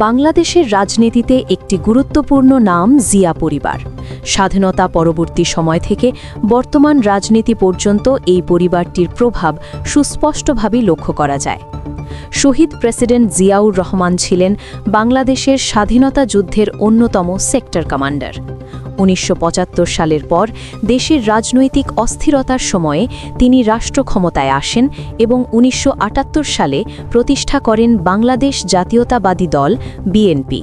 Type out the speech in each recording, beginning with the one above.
বাংলাদেশের রাজনীতিতে একটি গুরুত্বপূর্ণ নাম জিয়া পরিবার। স্বাধীনতা পরবর্তী সময় থেকে বর্তমান রাজনীতি পর্যন্ত এই পরিবারটির প্রভাব সুস্পষ্টভাবে লক্ষ্য করা যায়। শহীদ প্রেসিডেন্ট জিয়াউর রহমান ছিলেন বাংলাদেশের স্বাধীনতা যুদ্ধের অন্যতম সেক্টর কমান্ডার। ১৯৭৫ সালের পর দেশের রাজনৈতিক অস্থিরতার সময়ে তিনি রাষ্ট্র ক্ষমতায় আসেন এবং ১৯৭৮ সালে প্রতিষ্ঠা করেন বাংলাদেশ জাতীয়তাবাদী দল বিএনপি।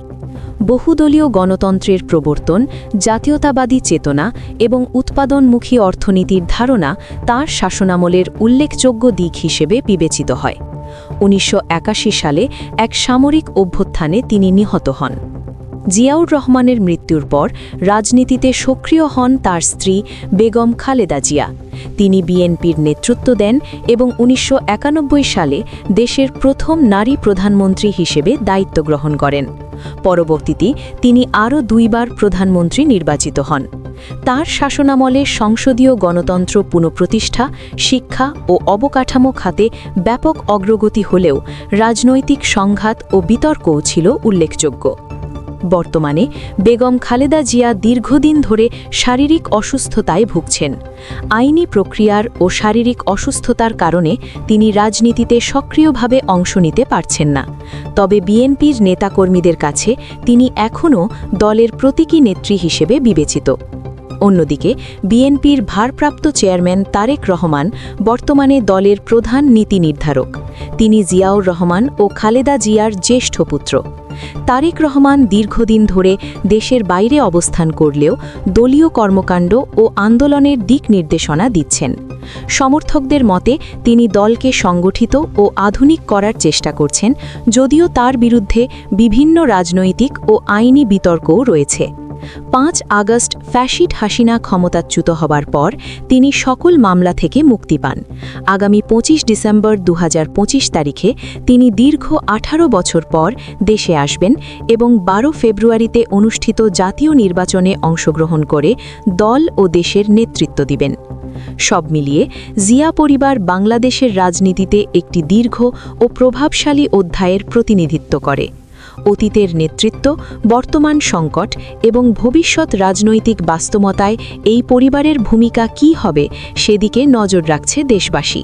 বহুদলীয় গণতন্ত্রের প্রবর্তন, জাতীয়তাবাদী চেতনা এবং উৎপাদনমুখী অর্থনীতির ধারণা তাঁর শাসনামলের উল্লেখযোগ্য দিক হিসেবে বিবেচিত হয়। ১৯৮১ সালে এক সামরিক অভ্যুত্থানে তিনি নিহত হন। জিয়াউর রহমানের মৃত্যুর পর রাজনীতিতে সক্রিয় হন তার স্ত্রী বেগম খালেদা জিয়া। তিনি বিএনপির নেতৃত্ব দেন এবং ১৯৯১ সালে দেশের প্রথম নারী প্রধানমন্ত্রী হিসেবে দায়িত্ব গ্রহণ করেন। পরবর্তীতে তিনি আরও দুইবার প্রধানমন্ত্রী নির্বাচিত হন। তার শাসনামলে সংসদীয় গণতন্ত্র পুনঃপ্রতিষ্ঠা, শিক্ষা ও অবকাঠামো খাতে ব্যাপক অগ্রগতি হলেও রাজনৈতিক সংঘাত ও বিতর্কও ছিল উল্লেখযোগ্য। বর্তমানে বেগম খালেদা জিয়া দীর্ঘদিন ধরে শারীরিক অসুস্থতায় ভুগছেন। আইনি প্রক্রিয়ার ও শারীরিক অসুস্থতার কারণে তিনি রাজনীতিতে সক্রিয়ভাবে অংশ নিতে পারছেন না। তবে বিএনপির নেতাকর্মীদের কাছে তিনি এখনও দলের প্রতীকী নেত্রী হিসেবে বিবেচিত। অন্যদিকে বিএনপির ভারপ্রাপ্ত চেয়ারম্যান তারেক রহমান বর্তমানে দলের প্রধান নীতি নির্ধারক। তিনি জিয়াউর রহমান ও খালেদা জিয়ার জ্যেষ্ঠ পুত্র। তারেক রহমান দীর্ঘদিন ধরে দেশের বাইরে অবস্থান করলেও দলীয় কর্মকাণ্ড ও আন্দোলনের দিক নির্দেশনা দিচ্ছেন। সমর্থকদের মতে তিনি দলকে সংগঠিত ও আধুনিক করার চেষ্টা করছেন, যদিও তার বিরুদ্ধে বিভিন্ন রাজনৈতিক ও আইনি বিতর্কও রয়েছে। ৫ আগস্ট ফ্যাসিড হাসিনা ক্ষমতাচ্যুত হবার পর তিনি সকল মামলা থেকে মুক্তি পান। আগামী ২৫ ডিসেম্বর ২০২৫ তারিখে তিনি দীর্ঘ ১৮ বছর পর দেশে আসবেন এবং ১২ ফেব্রুয়ারিতে অনুষ্ঠিত জাতীয় নির্বাচনে অংশগ্রহণ করে দল ও দেশের নেতৃত্ব দিবেন। সব মিলিয়ে জিয়া পরিবার বাংলাদেশের রাজনীতিতে একটি দীর্ঘ ও প্রভাবশালী অধ্যায়ের প্রতিনিধিত্ব করে। অতীতের নেতৃত্ব, বর্তমান সংকট এবং ভবিষ্যৎ রাজনৈতিক বাস্তবতায় এই পরিবারের ভূমিকা কী হবে সেদিকে নজর রাখছে দেশবাসী।